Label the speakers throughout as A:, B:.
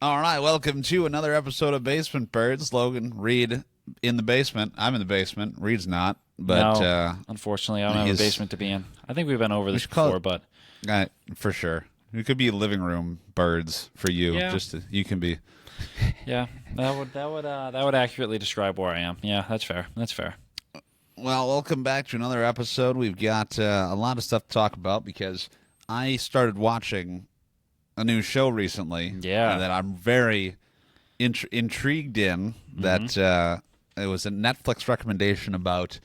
A: All right, welcome to another episode of Basement Birds. Logan, Reid in the basement. I'm in the basement. Reid's not, but
B: No, unfortunately, I don't have a basement to be in. I think we've been over this before, but
A: for sure. It could be living room birds for you.
B: Yeah.
A: You can be.
B: yeah, that would accurately describe where I am. Yeah, that's fair. That's fair.
A: Well, welcome back to another episode. We've got a lot of stuff to talk about because I started watching a new show recently.
B: Yeah.
A: That I'm very intrigued in. That it was a Netflix recommendation about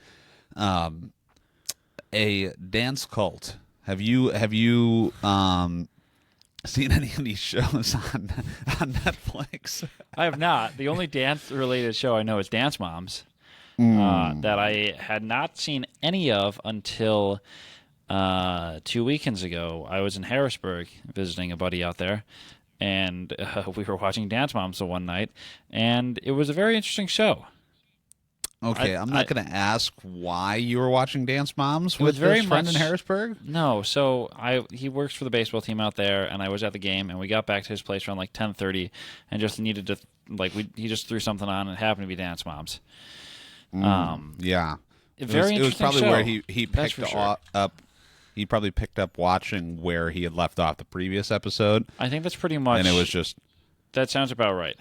A: a dance cult. Have you seen any of these shows on Netflix?
B: I have not. The only dance-related show I know is Dance Moms, that I had not seen any of until 2 weekends ago. I was in Harrisburg visiting a buddy out there, and we were watching Dance Moms the one night, and it was a very interesting show.
A: Okay, I'm not going to ask why you were watching Dance Moms with
B: very
A: this friend in
B: much-
A: Harrisburg.
B: No, so he works for the baseball team out there, and I was at the game, and we got back to his place around like 10:30, and just needed to he just threw something on, and it happened to be Dance Moms.
A: Yeah,
B: Very
A: it was
B: interesting
A: probably
B: show.
A: where he
B: That's
A: picked
B: for sure.
A: up. He probably picked up watching where he had left off the previous episode,
B: I think that's pretty much.
A: and it was just
B: That sounds about right.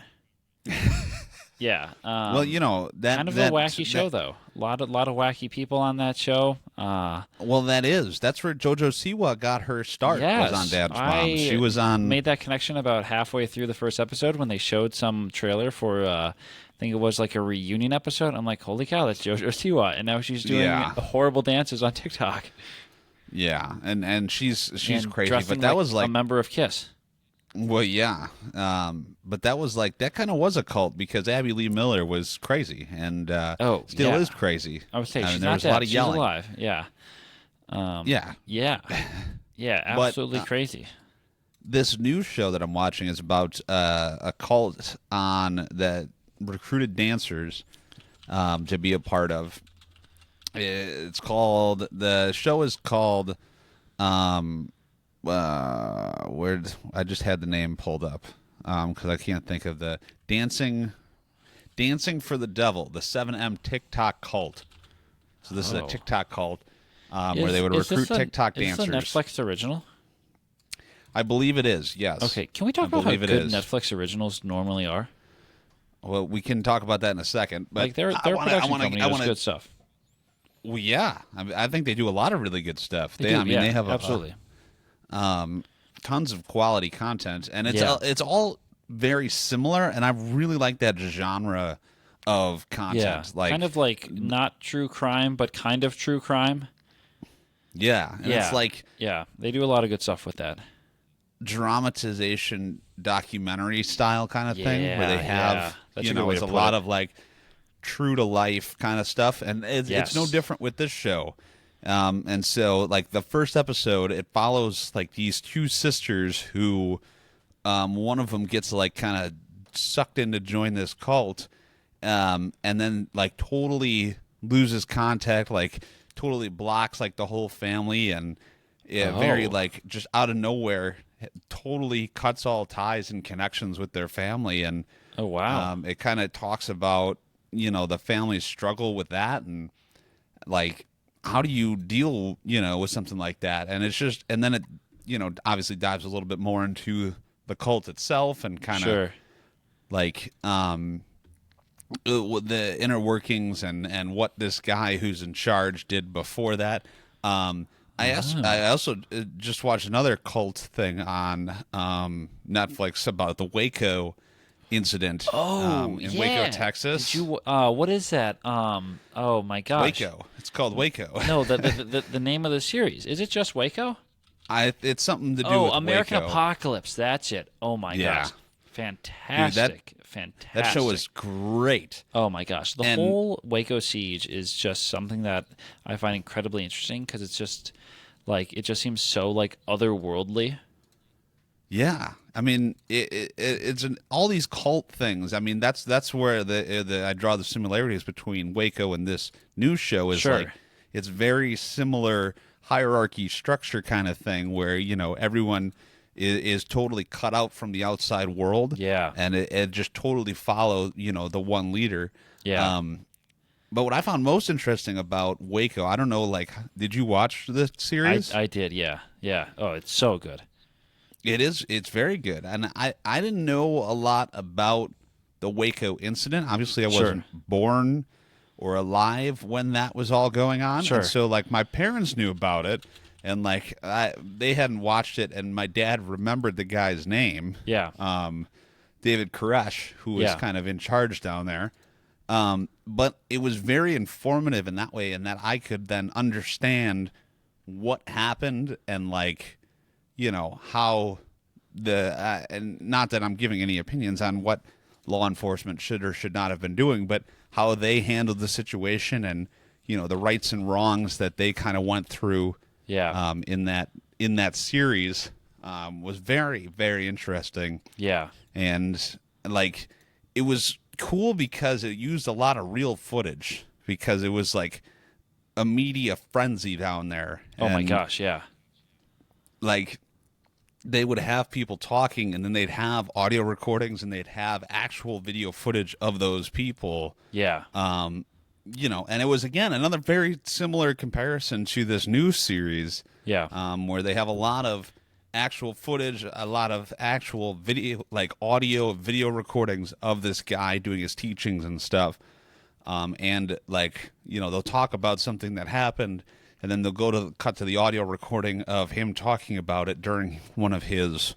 B: Yeah.
A: well, that
B: kind of
A: that,
B: a wacky show, though. A lot of wacky people on that show.
A: Well, that's where JoJo Siwa got her start.
B: Yes,
A: was on Dance Moms.
B: I
A: She was on.
B: made that connection about halfway through the first episode when they showed some trailer for. I think it was like a reunion episode. I'm like, holy cow, that's JoJo Siwa, and now she's doing horrible dances on TikTok.
A: Yeah, and she's
B: And
A: crazy,
B: dressing
A: but that was
B: a
A: like
B: member of Kiss.
A: well, yeah, but that was like that kind of was a cult because Abby Lee Miller was crazy and still
B: yeah.
A: is crazy.
B: I would say
A: mean,
B: she's
A: there
B: not
A: was
B: dead.
A: a lot of
B: She's
A: yelling.
B: alive. Yeah.
A: Yeah,
B: Yeah. Yeah.
A: But,
B: Absolutely crazy.
A: this new show that I'm watching is about a cult that recruited dancers to be a part of. The show is called where I just had the name pulled up because I can't think of the Dancing for the Devil, the 7M TikTok cult. So this is a TikTok cult where they would recruit TikTok dancers.
B: Is this a Netflix original?
A: I believe it is. Yes.
B: Okay, can we talk about how
A: believe
B: good
A: it is.
B: Netflix originals normally are?
A: Well, we can talk about that in a second. But
B: Like their
A: I wanna-
B: production
A: I wanna-
B: company
A: I
B: does
A: wanna-
B: good stuff.
A: Well, yeah, I think they do a lot of really good stuff.
B: They do, yeah,
A: they have
B: absolutely.
A: tons of quality content, and
B: Yeah.
A: it's all very similar. And I really like that genre of content.
B: Yeah,
A: Like
B: kind of like not true crime, but kind of true crime.
A: yeah, and
B: Yeah,
A: it's like
B: yeah, they do a lot of good stuff with that.
A: dramatization documentary style kind of thing where they
B: Yeah,
A: have
B: yeah. That's a good way
A: it's
B: to
A: a
B: put
A: lot
B: it.
A: of like true to life kind of stuff, and it's
B: Yes.
A: no different with this show. And so like the first episode, it follows like these two sisters who one of them gets like kind of sucked in to join this cult, and then like totally loses contact, like totally blocks like the whole family, and very
B: Oh.
A: like just out of nowhere totally cuts all ties and connections with their family. And
B: Oh wow,
A: it kind of talks about the family's struggle with that, and like how do you deal with something like that. And it's just, and then it obviously dives a little bit more into the cult itself and kind of
B: sure.
A: like the inner workings and what this guy who's in charge did before that. I also just watched another cult thing on Netflix about the Waco incident in Waco, Texas.
B: Did you, what is that? Oh my gosh.
A: Waco. It's called Waco.
B: No, the name of the series. Is it just Waco?
A: It's something to do
B: Oh,
A: with
B: American
A: Waco.
B: Apocalypse. That's it. Oh my
A: Yeah.
B: gosh. Fantastic. Fantastic.
A: That show was great.
B: Oh my gosh. The
A: And-
B: whole Waco siege is just something that I find incredibly interesting because it's just like it just seems so like otherworldly.
A: Yeah, I mean, it's all these cult things. I mean, that's where I draw the similarities between Waco and this new show. Is
B: Sure.
A: like it's very similar hierarchy structure kind of thing, where everyone is totally cut out from the outside world.
B: Yeah.
A: And it just totally follow, the one leader.
B: Yeah.
A: But what I found most interesting about Waco, I don't know, like, did you watch the series?
B: I did, yeah. Yeah. Oh, it's so good.
A: It's very good. And I didn't know a lot about the Waco incident. Obviously, I
B: Sure.
A: wasn't born or alive when that was all going on.
B: Sure.
A: And so, like, my parents knew about it, and, like, they hadn't watched it, and my dad remembered the guy's name.
B: Yeah.
A: David Koresh, who was
B: Yeah.
A: kind of in charge down there. But it was very informative in that way, in that I could then understand what happened and, like, how and not that I'm giving any opinions on what law enforcement should or should not have been doing, but how they handled the situation and, the rights and wrongs that they kind of went through
B: Yeah.
A: in that series was very, very interesting.
B: Yeah.
A: And, like, it was cool because it used a lot of real footage, because it was like a media frenzy down there.
B: Oh my
A: And,
B: gosh, yeah.
A: like, they would have people talking, and then they'd have audio recordings, and they'd have actual video footage of those people.
B: Yeah.
A: And it was, again, another very similar comparison to this new series,
B: Yeah.
A: where they have a lot of actual footage, a lot of actual video, like audio, video recordings of this guy doing his teachings and stuff. And, like, they'll talk about something that happened, and then they'll cut to the audio recording of him talking about it during one of his,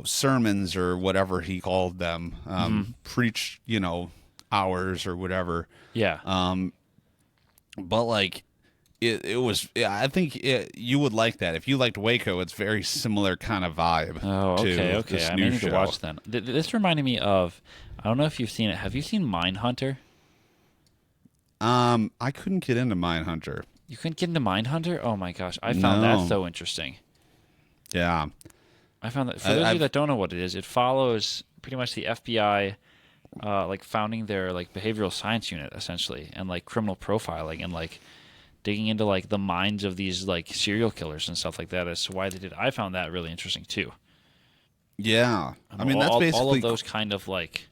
A: sermons or whatever he called them, preach, hours or whatever.
B: Yeah.
A: But, like, it was, I think you would like that. If you liked Waco, it's very similar kind of vibe.
B: Oh,
A: to
B: okay.
A: this
B: I
A: new
B: may need
A: show.
B: to watch then. This reminded me of, I don't know if you've seen it. Have you seen Mindhunter?
A: I couldn't get into Mindhunter.
B: You couldn't get into Mindhunter? Oh my gosh, I found that
A: No.
B: so interesting.
A: Yeah.
B: I found that, for those of
A: I've-
B: you that don't know what it is, it follows pretty much the FBI, like founding their like behavioral science unit essentially, and like criminal profiling and like digging into like the minds of these like serial killers and stuff like that as to why they did. I found that really interesting too.
A: Yeah. I mean, that's
B: all
A: basically
B: of those kind of like,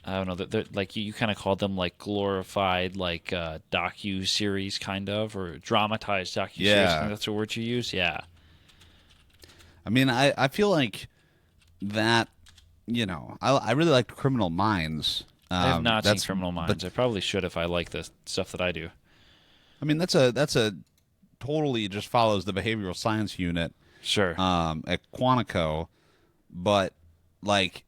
B: I don't know, they're, like you kind of called them like glorified like docu series kind of, or dramatized docu series.
A: Yeah.
B: I think that's the word you use. Yeah.
A: I mean, I feel like that, I really liked Criminal Minds.
B: I have not seen
A: that's-
B: Criminal Minds. I probably should if I like the stuff that I do.
A: I mean, that's a totally just follows the behavioral science unit
B: Sure.
A: at Quantico, but, like,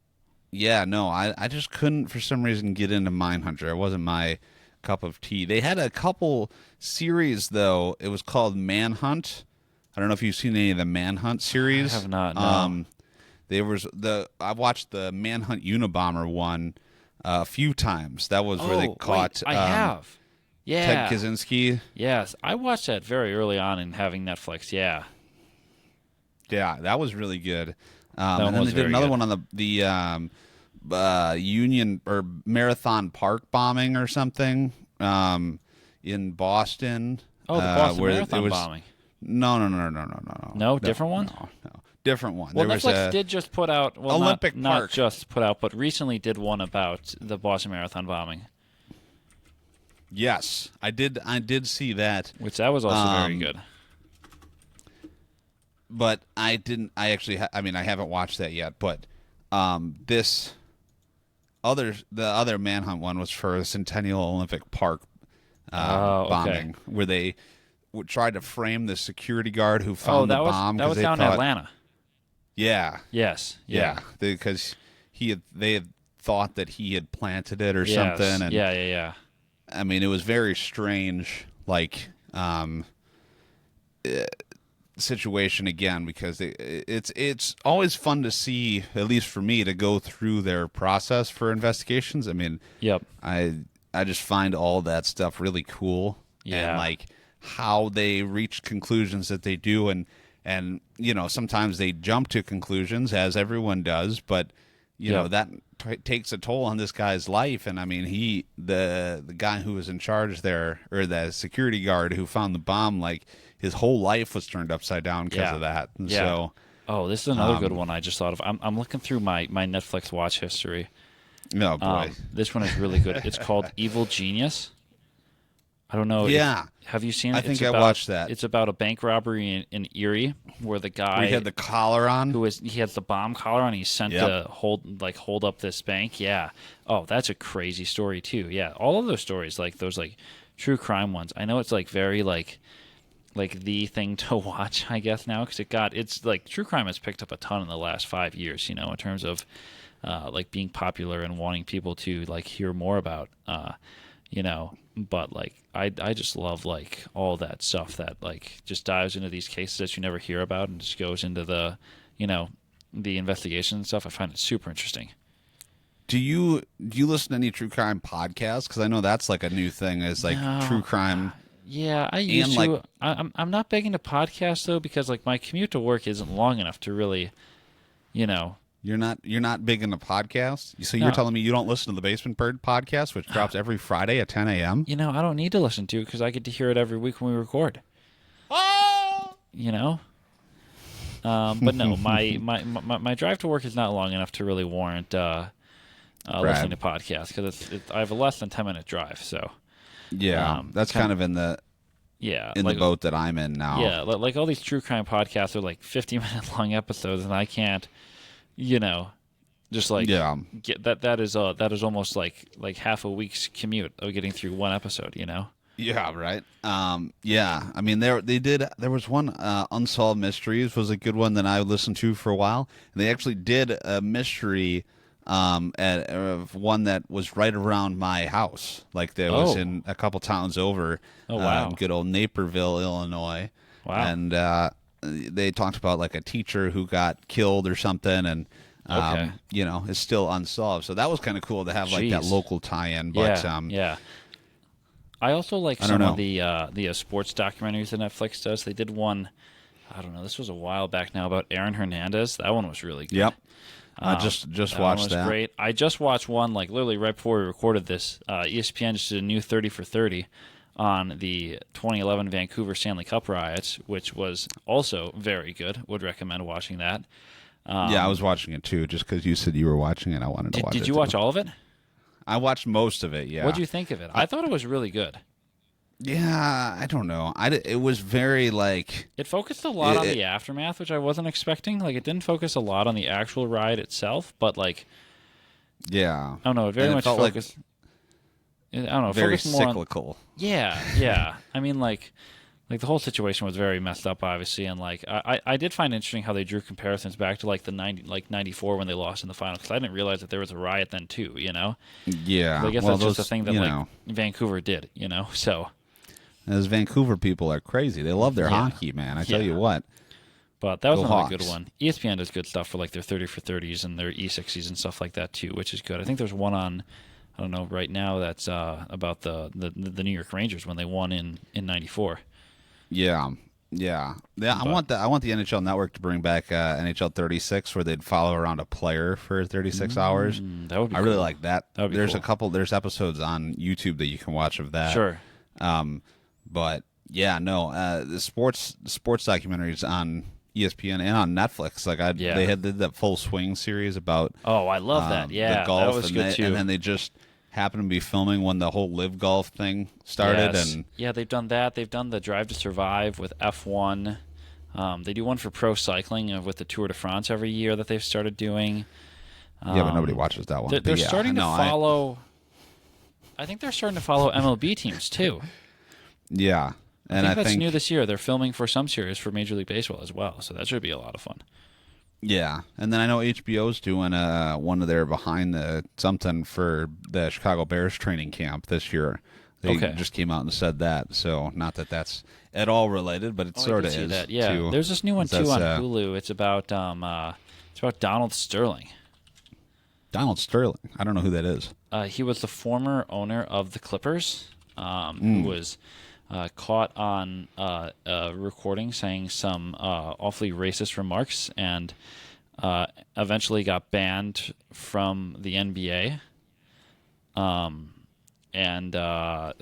A: yeah, no, I just couldn't for some reason get into Mindhunter. It wasn't my cup of tea. They had a couple series though. It was called Manhunt. I don't know if you've seen any of the Manhunt series.
B: I have not, no.
A: I watched the Manhunt Unabomber one a few times. That was where they caught
B: Wait, I have. Yeah.
A: Ted Kaczynski.
B: Yes, I watched that very early on in having Netflix. Yeah.
A: Yeah, that was really good.
B: That
A: And then
B: was
A: they did
B: very
A: another
B: good.
A: one on the Union or Marathon Park bombing or something in Boston.
B: Oh, the Boston
A: where it
B: Marathon
A: was-
B: bombing.
A: No.
B: No, different one?
A: No, different one.
B: Well,
A: there was
B: Netflix did just put out, well,
A: Olympic
B: not
A: Park.
B: just put out, but recently did one about the Boston Marathon bombing,
A: Yes, I did see that,
B: which that was also very
A: Um,
B: good.
A: but I didn't. I actually. I mean, I haven't watched that yet. But the other Manhunt one was for the Centennial Olympic Park
B: Oh, okay.
A: bombing, where they tried to frame the security guard who found
B: that
A: the
B: was
A: bomb.
B: that
A: 'cause
B: was
A: they
B: down in
A: thought-
B: Atlanta.
A: Yeah,
B: Yes.
A: yeah, because they had thought that he had planted it or
B: Yes.
A: something. And
B: Yeah.
A: I mean, it was very strange, like situation again, because it's always fun to see, at least for me, to go through their process for investigations. I mean,
B: Yep.
A: I just find all that stuff really cool,
B: Yeah.
A: and like how they reach conclusions that they do, and sometimes they jump to conclusions, as everyone does, but
B: Yep.
A: that takes a toll on this guy's life. And I mean, the guy who was in charge there, or the security guard who found the bomb, like his whole life was turned upside down because
B: Yeah.
A: of that. And
B: Yeah.
A: so
B: Oh, this is another good one I just thought of. I'm looking through my Netflix watch history.
A: Oh boy.
B: This one is really good. It's called Evil Genius. I don't know.
A: Yeah.
B: Have you seen it?
A: I think I watched that.
B: It's about a bank robbery in Erie where the guy
A: He had the collar on.
B: he has the bomb collar on. He's sent to hold up this bank. Yeah. Oh, that's a crazy story too. Yeah. All of those stories, like those like true crime ones. I know it's like very like the thing to watch, I guess now, because it's like true crime has picked up a ton in the last 5 years. You know, in terms of like being popular and wanting people to like hear more about. You know, but like I just love like all that stuff that like just dives into these cases that you never hear about and just goes into the, you know, the investigation and stuff. I find it super interesting.
A: Do you listen to any true crime podcasts? Because I know that's like a new thing. Is like true crime.
B: Yeah, I used to. I'm not big into podcasts though because like my commute to work isn't long enough to really, you know.
A: You're not big into podcasts? So you're telling me you don't listen to the Basement Bird podcast, which drops every Friday at 10 a.m.?
B: You know, I don't need to listen to it because I get to hear it every week when we record. You know? But no, my drive to work is not long enough to really warrant listening to podcasts because I have a less than 10-minute drive. So
A: yeah, that's kind of in the the boat that I'm in now.
B: Yeah, like all these true crime podcasts are like 50-minute long episodes, and I can't. You know, just like get that is almost like half a week's commute of getting through one episode. You know.
A: Yeah. Right. Yeah. I mean, there was one Unsolved Mysteries was a good one that I listened to for a while. And they actually did a mystery one that was right around my house. Like there was in a couple towns over.
B: Oh wow.
A: Good old Naperville, Illinois.
B: Wow.
A: And they talked about like a teacher who got killed or something, and you know, is still unsolved. So that was kind of cool to have like that local tie-in. But
B: yeah. I also like some of the sports documentaries that Netflix does. They did one, I don't know, this was a while back now, about Aaron Hernandez. That one was really good.
A: Yep. I just watched that.
B: Great. I just watched one like literally right before we recorded this. ESPN just did a new 30 for 30 on the 2011 Vancouver Stanley Cup riots, which was also very good. Would recommend watching that.
A: Yeah, I was watching it too, just because you said you were watching it. I wanted to watch it.
B: Did you watch all of it?
A: I watched most of it, yeah.
B: What did you think of it? I thought it was really good.
A: Yeah, I don't know. It was very like...
B: It focused a lot on the aftermath, which I wasn't expecting. Like, it didn't focus a lot on the actual riot itself, but like...
A: Yeah.
B: I don't know. It very much focused... I don't know.
A: Very
B: more
A: cyclical.
B: Yeah. I mean, like the whole situation was very messed up, obviously, and like I did find interesting how they drew comparisons back to like the 94 when they lost in the final, because I didn't realize that there was a riot then too. You know.
A: Yeah.
B: But I guess that's just a thing that like Vancouver did. You know, so.
A: Those Vancouver people are crazy. They love their hockey, man. I tell you what.
B: But that was another good one. ESPN does good stuff for like their 30 for 30s and their E60s and stuff like that too, which is good. I think there's one on. I don't know right now that's about the New York Rangers when they won in '94.
A: Yeah. I want the NHL Network to bring back NHL 36, where they'd follow around a player for 36 hours.
B: That would be
A: really like that.
B: That would be
A: there's
B: cool.
A: there's episodes on YouTube that you can watch of that.
B: Sure.
A: But yeah, no, the sports documentaries on ESPN and on Netflix. Like they did that Full Swing series about.
B: Oh, I love that. Yeah,
A: the golf,
B: that was good too.
A: And then they just happened to be filming when the whole live golf thing started.
B: Yes.
A: And
B: yeah, they've done that. They've done the Drive to Survive with F1. They do one for pro cycling with the Tour de France every year that they've started doing.
A: Yeah, but nobody watches that one.
B: They're starting to follow. I think they're starting to follow MLB teams too. Yeah. And I think that's new this year. They're filming for some series for Major League Baseball as well, so that should be a lot of fun.
A: Yeah, and then I know HBO's doing one of their behind the something for the Chicago Bears training camp this year. They just came out and said that, so not that that's at all related, but it sort of is.
B: That. Yeah, there's this new one too on Hulu. It's about Donald Sterling.
A: Donald Sterling. I don't know who that is.
B: He was the former owner of the Clippers, who was. Caught on recording saying some awfully racist remarks and eventually got banned from the NBA and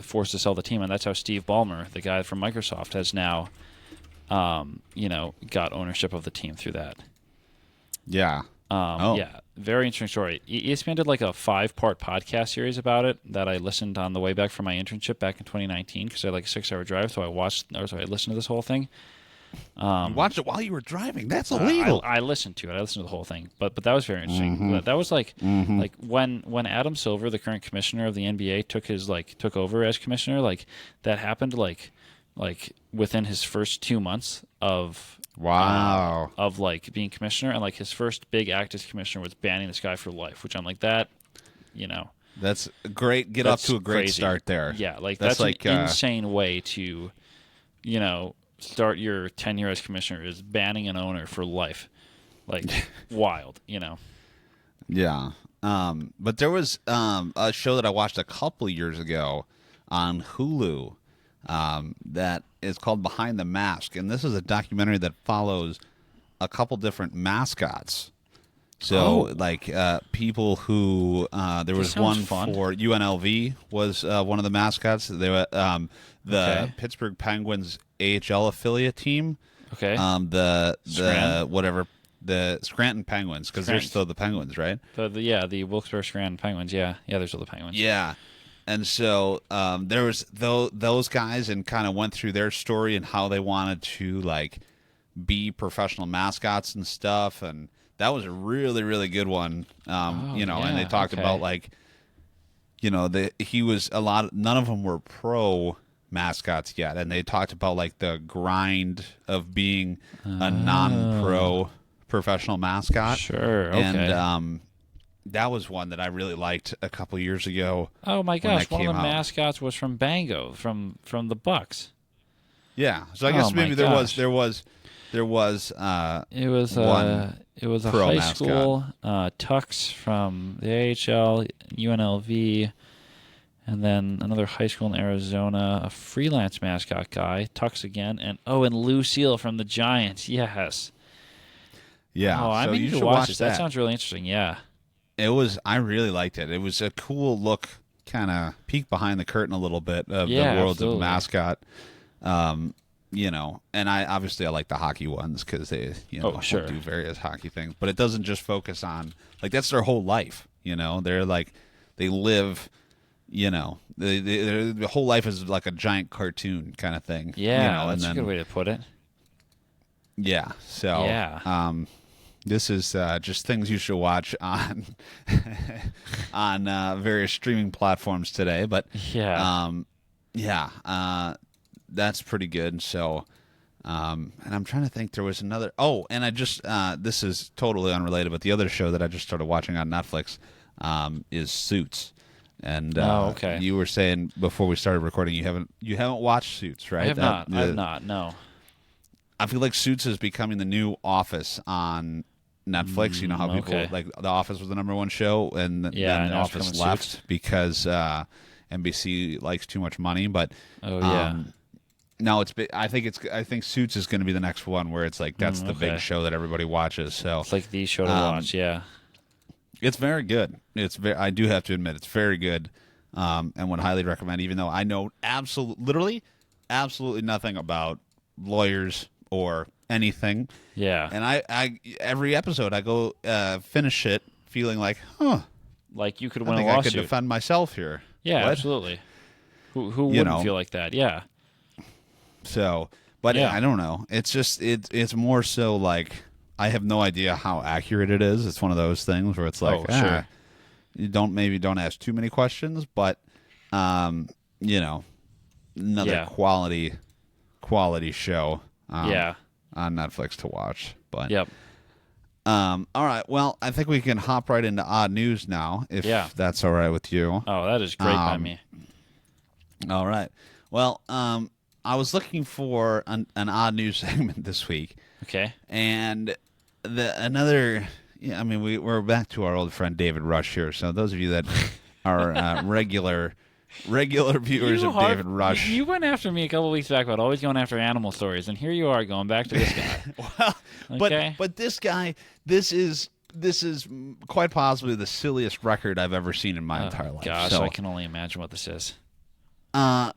B: forced to sell the team. And that's how Steve Ballmer, the guy from Microsoft, has now got ownership of the team through that.
A: Yeah. Oh.
B: Yeah, very interesting story. ESPN did like a 5-part podcast series about it that I listened on the way back from my internship back in 2019 because I had like a 6-hour drive, so I listened to this whole thing.
A: You watched it while you were driving. That's illegal.
B: I listened to it. I listened to the whole thing, but that was very interesting. That was like when Adam Silver, the current commissioner of the NBA, took over as commissioner. Like that happened like within his first 2 months of of like being commissioner, and like his first big act as commissioner was banning this guy for life. Which I'm like that,
A: That's great. Get off to a great
B: crazy.
A: start there.
B: Yeah, like that's like an insane way to, start your tenure as commissioner is banning an owner for life. Like wild,
A: Yeah. But there was a show that I watched a couple years ago on Hulu that is called Behind the Mask, and this is a documentary that follows a couple different mascots. So, people who there was one
B: fun.
A: for UNLV was one of the mascots. They were the Pittsburgh Penguins AHL affiliate team.
B: Okay.
A: The Scranton Penguins, because they're still the Penguins, right?
B: The Wilkes-Barre Scranton Penguins. Yeah, they're still the Penguins.
A: Yeah. And so there was those guys, and kind of went through their story and how they wanted to be professional mascots and stuff, and that was a really, really good one. And they talked about he was none of them were pro mascots yet, and they talked about the grind of being a non-pro professional mascot.
B: Sure. Okay.
A: And that was one that I really liked a couple years ago.
B: Oh my gosh, one of the
A: out.
B: mascots was from Bango, from the Bucks.
A: Yeah. So I guess maybe there was
B: it was a
A: pro
B: high
A: mascot.
B: school Tux from the AHL, UNLV, and then another high school in Arizona, a freelance mascot guy, Tux again, and Lucille from the Giants. Yes.
A: Yeah.
B: Oh, I
A: so
B: need
A: you
B: to
A: should
B: watch
A: watch
B: this.
A: that.
B: That sounds really interesting. Yeah.
A: I really liked it. It was a cool look, kind of peek behind the curtain a little bit of the world
B: absolutely.
A: of mascot. And I like the hockey ones because they,
B: sure.
A: do various hockey things. But it doesn't just focus on that's their whole life. They're they live. Their whole life is like a giant cartoon kind of thing.
B: Yeah,
A: and
B: that's a good way to put it.
A: Yeah. So.
B: Yeah.
A: This is just things you should watch on various streaming platforms today. But that's pretty good. So, and I'm trying to think. There was another. Oh, and I just this is totally unrelated, but the other show that I just started watching on Netflix is Suits. And
B: okay.
A: You were saying before we started recording you haven't watched Suits, right?
B: I have not. I have not. No.
A: I feel like Suits is becoming the new Office on Netflix. You know how people The Office was the #1 show, and then The Office left Suits. Because NBC likes too much money. But no, I think Suits is going to be the next one where it's that's the big show that everybody watches. So
B: it's like the show to watch. Yeah,
A: it's very good. I do have to admit it's very good, and would highly recommend. Even though I know absolutely nothing about lawyers or anything.
B: Yeah.
A: And I every episode I go finish it feeling like
B: you could win
A: I think
B: a
A: I
B: lawsuit.
A: could defend myself here.
B: Yeah,
A: What?
B: absolutely. Who wouldn't feel like that? Yeah.
A: So, but I don't know. It's just it's more so I have no idea how accurate it is. It's one of those things where it's
B: sure.
A: You don't ask too many questions, but another quality show. On Netflix to watch. But
B: yep.
A: All right. Well, I think we can hop right into odd news now, if that's all right with you.
B: Oh, that is great by me.
A: All right. Well, I was looking for an odd news segment this week.
B: Okay.
A: And we're back to our old friend David Rush here. So those of you that are regular viewers of David Rush.
B: You went after me a couple weeks back about always going after animal stories, and here you are going back to this guy.
A: Well,
B: okay.
A: but this guy, this is quite possibly the silliest record I've ever seen in my entire life.
B: Gosh,
A: so,
B: I can only imagine what this is.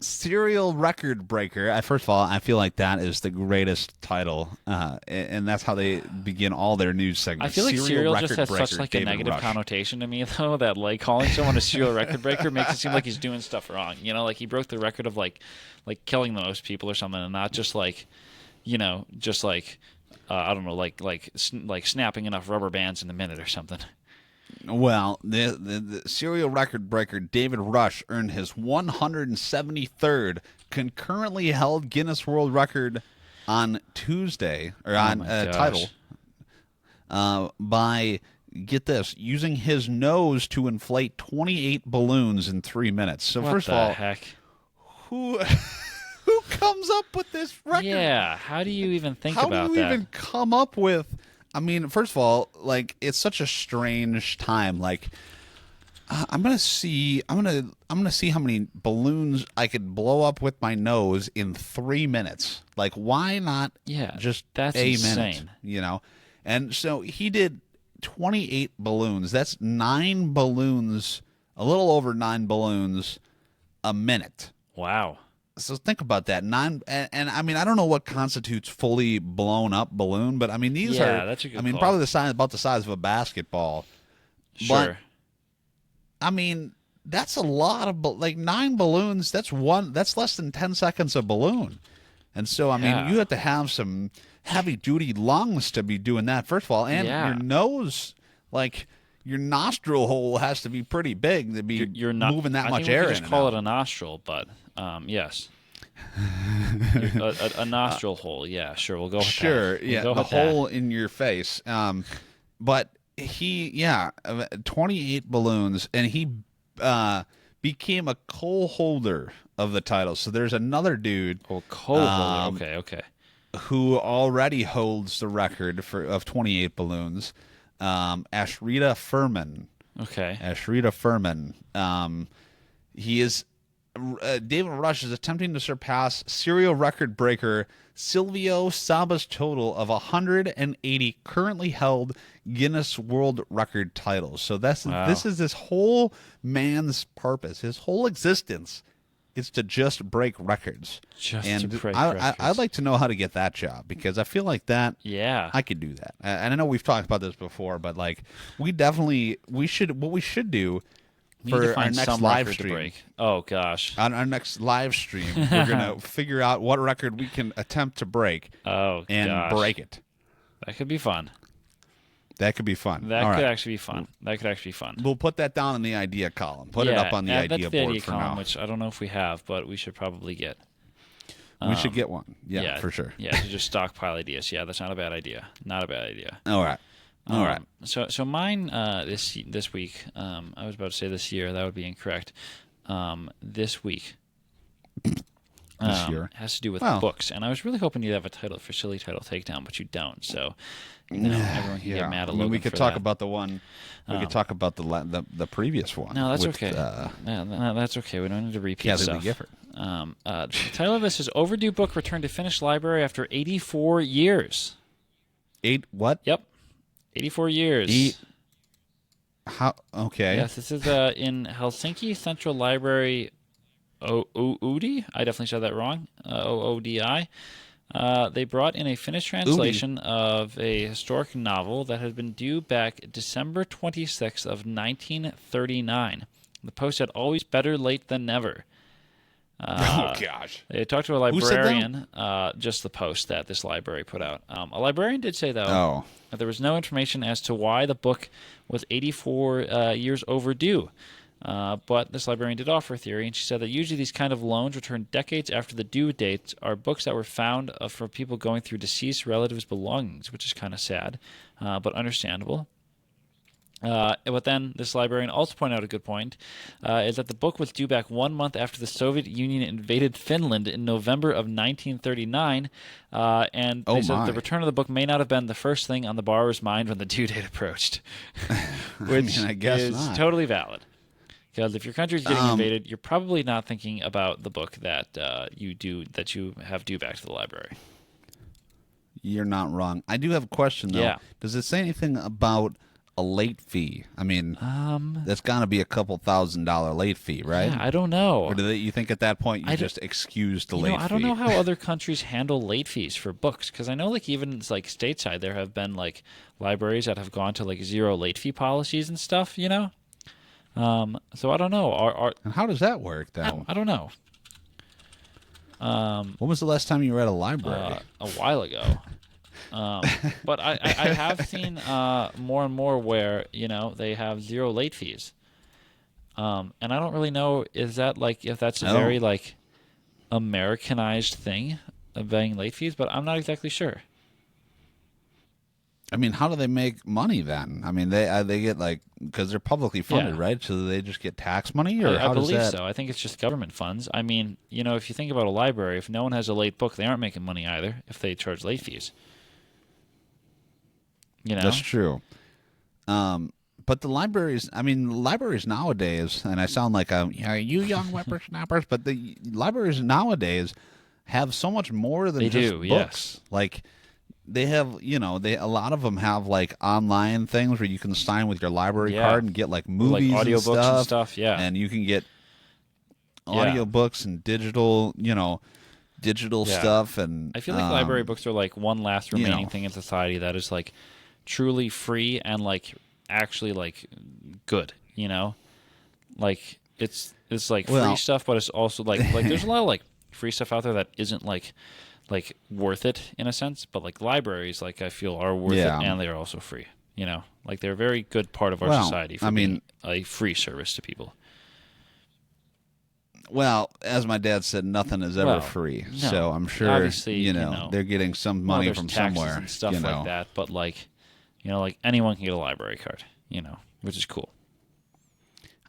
A: Serial record breaker. First of all, I feel like that is the greatest title, and that's how they begin all their news
B: I
A: segments.
B: feel like serial just
A: record
B: has
A: breaker,
B: such like a
A: David
B: negative
A: Rush.
B: connotation to me, though, that like calling someone a serial record breaker makes it seem like he's doing stuff wrong. Like he broke the record of like killing the most people or something, and not just like, just like I don't know, like snapping enough rubber bands in a minute or something.
A: Well, the serial record breaker David Rush earned his 173rd concurrently held Guinness World Record on Tuesday, or on
B: my gosh.
A: title, by, get this, using his nose to inflate 28 balloons in 3 minutes. So
B: What
A: first
B: the
A: of all,
B: heck?
A: who who comes up with this record?
B: Yeah, how do you even think
A: How
B: about
A: do you
B: that?
A: even come up with? I mean, first of all, like, it's such a strange time. Like, I'm gonna see how many balloons I could blow up with my nose in 3 minutes. Like, why not?
B: Yeah,
A: just
B: that's
A: a
B: insane.
A: minute. And so he did 28 balloons. That's 9 balloons, a little over 9 balloons a minute.
B: Wow.
A: So think about that. And I mean, I don't know what constitutes fully blown up balloon, but I mean, these
B: Yeah,
A: are,
B: that's a good
A: I mean,
B: call.
A: probably about the size of a basketball.
B: Sure.
A: I mean, that's a lot of, like, 9 balloons. That's less than 10 seconds a balloon. And so, I mean,
B: Yeah.
A: you have to have some heavy duty lungs to be doing that, first of all. And
B: Yeah.
A: your nose, like, your nostril hole has to be pretty big to be
B: You're not
A: moving that
B: I
A: much
B: think we
A: air
B: could
A: in
B: just
A: and
B: call
A: out.
B: it a nostril, but yes. a nostril hole. Yeah, sure. We'll go with
A: Sure,
B: that. We'll
A: yeah,
B: go
A: the
B: with that.
A: hole in your face. But he, 28 balloons, and he became a co-holder of the title. So there's another dude
B: Oh, cold. Okay.
A: who already holds the record of 28 balloons. Ashrita Furman.
B: Okay.
A: Ashrita Furman. He is. David Rush is attempting to surpass serial record breaker Silvio Saba's total of 180 currently held Guinness World Record titles. So this is this whole man's purpose. His whole existence is to just break records.
B: To break
A: I'd
B: records.
A: like to know how to get that job, because I feel like that.
B: Yeah.
A: I could do that. And I know we've talked about this before, but like, we should do
B: We need to
A: for our
B: find
A: next
B: some
A: live
B: record to
A: stream.
B: break. Oh gosh.
A: On our next live stream, we're gonna figure out what record we can attempt to break
B: Oh
A: and
B: gosh.
A: break it.
B: That could be fun.
A: That could be fun.
B: That
A: All
B: could
A: right.
B: actually be fun. That could actually be fun.
A: We'll put that down in the idea column. Put it up on the
B: add that
A: idea
B: to the
A: board
B: idea
A: for
B: column,
A: now.
B: which I don't know if we have, but we should probably get.
A: We should get one. Yeah, for sure.
B: Yeah, to just stockpile ideas. Yeah, that's not a bad idea. Not a bad idea.
A: All right. All right.
B: So mine this week. I was about to say this year. That would be incorrect. This week.
A: This year.
B: Has to do with
A: Well.
B: books, and I was really hoping you'd have a title for silly title takedown, but you don't. So, everyone can get mad at
A: I mean,
B: Logan
A: we could
B: for
A: talk
B: that.
A: about the one. We could talk about the previous one.
B: No, that's
A: with,
B: okay. No, that's okay. We don't need to repeat
A: Kathy Lee
B: stuff.
A: Gifford.
B: The title of this is "Overdue Book Returned to Finnish Library After 84 Years."
A: 8 what?
B: Yep, 84 years.
A: How? Okay.
B: Yes, this is in Helsinki Central Library. Oodi. I definitely said that wrong. OODI. They brought in a Finnish translation of a historic novel that had been due back December 26th of 1939. The post said, "Always better late than never."
A: Oh gosh.
B: They talked to a
A: Who said that?
B: librarian, just the post that this library put out. A librarian did say, though,
A: Oh.
B: that there was no information as to why the book was 84 years overdue. But this librarian did offer a theory, and she said that usually these kind of loans returned decades after the due date are books that were found for people going through deceased relatives' belongings, which is kind of sad, but understandable. But then this librarian also pointed out a good point, is that the book was due back 1 month after the Soviet Union invaded Finland in November of 1939, and they said
A: my.
B: the return of the book may not have been the first thing on the borrower's mind when the due date approached, which
A: I guess
B: is
A: not.
B: totally valid. Because if your country's getting invaded, you're probably not thinking about the book that you have due back to the library.
A: You're not wrong. I do have a question though.
B: Yeah.
A: Does it say anything about a late fee? I mean, that's got to be a couple $1,000 late fee, right?
B: Yeah, I don't know.
A: Or you think at that point you just excuse the late fee?
B: I don't know how other countries handle late fees for books, because I know like even like stateside there have been like libraries that have gone to like 0 late fee policies and stuff. So I don't know.
A: And how does that work, then?
B: I don't know.
A: When was the last time you were at a library?
B: A while ago. But I have seen more and more where they have 0 late fees, and I don't really know if that's a very like Americanized thing of paying late fees, but I'm not exactly sure.
A: I mean, how do they make money then? I mean, they get because they're publicly funded, right? So do they just get tax money, or
B: I believe so. I think it's just government funds. I mean, if you think about a library, if no one has a late book, they aren't making money either if they charge late fees.
A: That's true. But the libraries nowadays, and I sound like you young whippersnappers, but the libraries nowadays have so much more than just books.
B: Yes.
A: Like they have, a lot of them have like online things where you can sign with your library card and get like movies,
B: like audiobooks
A: and stuff.
B: Yeah,
A: and you can get audiobooks and digital stuff. And
B: I feel like library books are like one last remaining thing in society that is like truly free and like actually like good. Like it's like free stuff, but it's also like there's a lot of like free stuff out there that isn't like worth it in a sense, but like libraries, like I feel are worth it, and they are also free. Like they're a very good part of our society for being a free service to people.
A: Well, as my dad said, nothing is ever free.
B: No.
A: So I'm sure
B: obviously,
A: they're getting some money from somewhere
B: and stuff like that. But like anyone can get a library card, which is cool.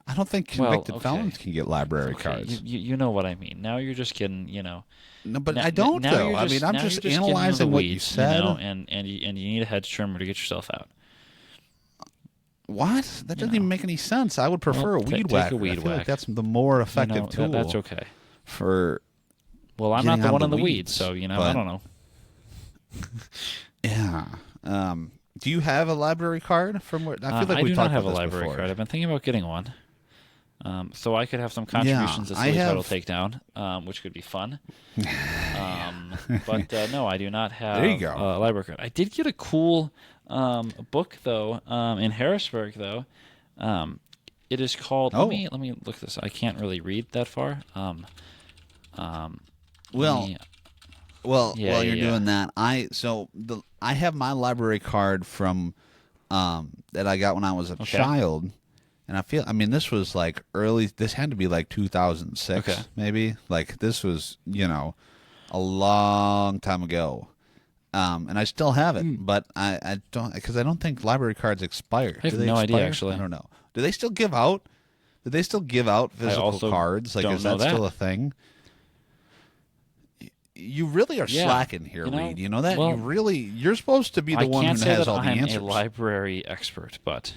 A: I don't think convicted felons can get library cards.
B: You know what I mean. Now you're just getting,
A: No, but I don't though. I mean, I'm just analyzing what you said.
B: And you need a hedge trimmer to get yourself out.
A: What? That doesn't even make any sense. I would prefer a weed whacker.
B: Take a weed whack.
A: Like that's the more effective tool.
B: That's okay.
A: Well,
B: I'm not the one in the weeds, so I don't know.
A: Yeah. Do you have a library card from where? I feel like
B: I
A: we
B: do
A: talked
B: not have
A: about
B: a
A: this
B: library
A: before.
B: card. I've been thinking about getting one, so I could have some contributions to Silly Title Takedown, which could be fun. But no, I do not have a library card. I did get a cool book though in Harrisburg though. It is called. Let me look this. I can't really read that far.
A: While you're doing that, I have my library card from that I got when I was a child, and this was like early. This had to be like 2006, maybe. Like this was a long time ago, and I still have it, but I don't, because I don't think library cards expire.
B: I have no idea actually.
A: I don't know. Do they still give out? Do they still give out physical cards? Like, is that still a thing? You really are slacking here, Reid. You know that?
B: Well,
A: you're supposed to be the one who has all the answers.
B: I can't say that I'm a library expert, but...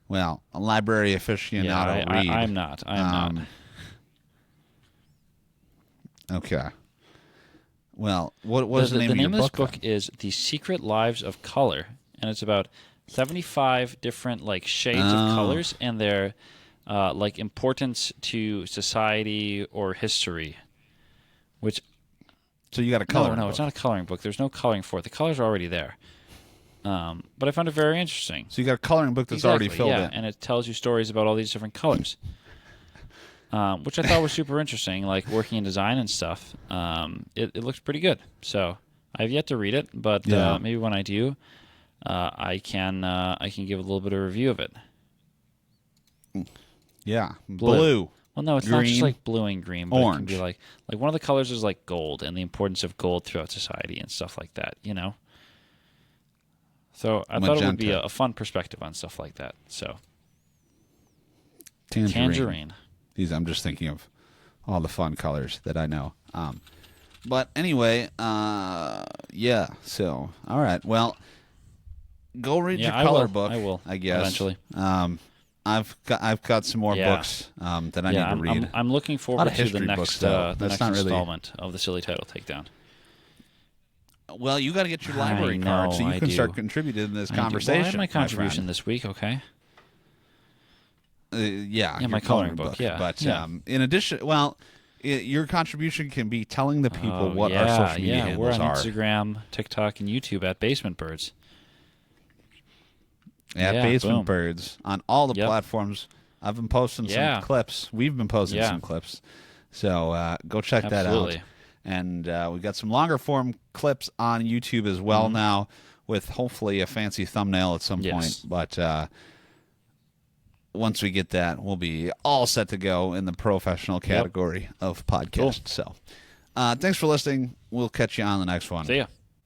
A: Well, a library aficionado, Reid.
B: I'm not. I'm not.
A: Okay. Well, what is the name of your book? The name of
B: this book is The Secret Lives of Color, and it's about 75 different shades of colors and their importance to society or history.
A: So you got a coloring book?
B: No, it's not a coloring book. There's no coloring for it. The colors are already there. But I found it very interesting.
A: So you got a coloring book that's already filled in.
B: And it tells you stories about all these different colors, which I thought was super interesting, like working in design and stuff. It looks pretty good. So I have yet to read it, but maybe when I do, I can give a little bit of a review of it.
A: Yeah, blue.
B: Well, no, it's
A: green,
B: not just like blue and green, but
A: orange.
B: It can be like one of the colors is like gold and the importance of gold throughout society and stuff like that, So I thought it would be a fun perspective on stuff like that. So Tangerine.
A: I'm just thinking of all the fun colors that I know. But anyway, So all right, well, go read your color book.
B: I will.
A: I guess
B: eventually.
A: I've got some more books that I need to read.
B: I'm looking forward to the next
A: installment
B: of the Silly Title Takedown.
A: Well, you got to get your library
B: I
A: card
B: know,
A: so you
B: I
A: can
B: do.
A: start contributing to this
B: Well, I
A: conversation.
B: had my contribution
A: friend.
B: this week, okay?
A: Yeah,
B: my
A: your
B: coloring book, yeah,
A: But
B: yeah.
A: in addition, your contribution can be telling the people what our
B: yeah,
A: social media
B: yeah. We're
A: handles
B: on
A: are.
B: Instagram, TikTok, and YouTube at Basement Birds.
A: At
B: Yeah,
A: Basement
B: boom.
A: Birds on all the
B: Yep.
A: platforms. I've been posting
B: Yeah.
A: some clips. We've been posting
B: Yeah.
A: some clips. So go check that
B: Absolutely.
A: out. And we've got some longer form clips on YouTube as well now, with hopefully a fancy thumbnail at some
B: Yes.
A: point. But once we get that, we'll be all set to go in the professional category of podcast.
B: Cool.
A: So thanks for listening. We'll catch you on the next one.
B: See ya.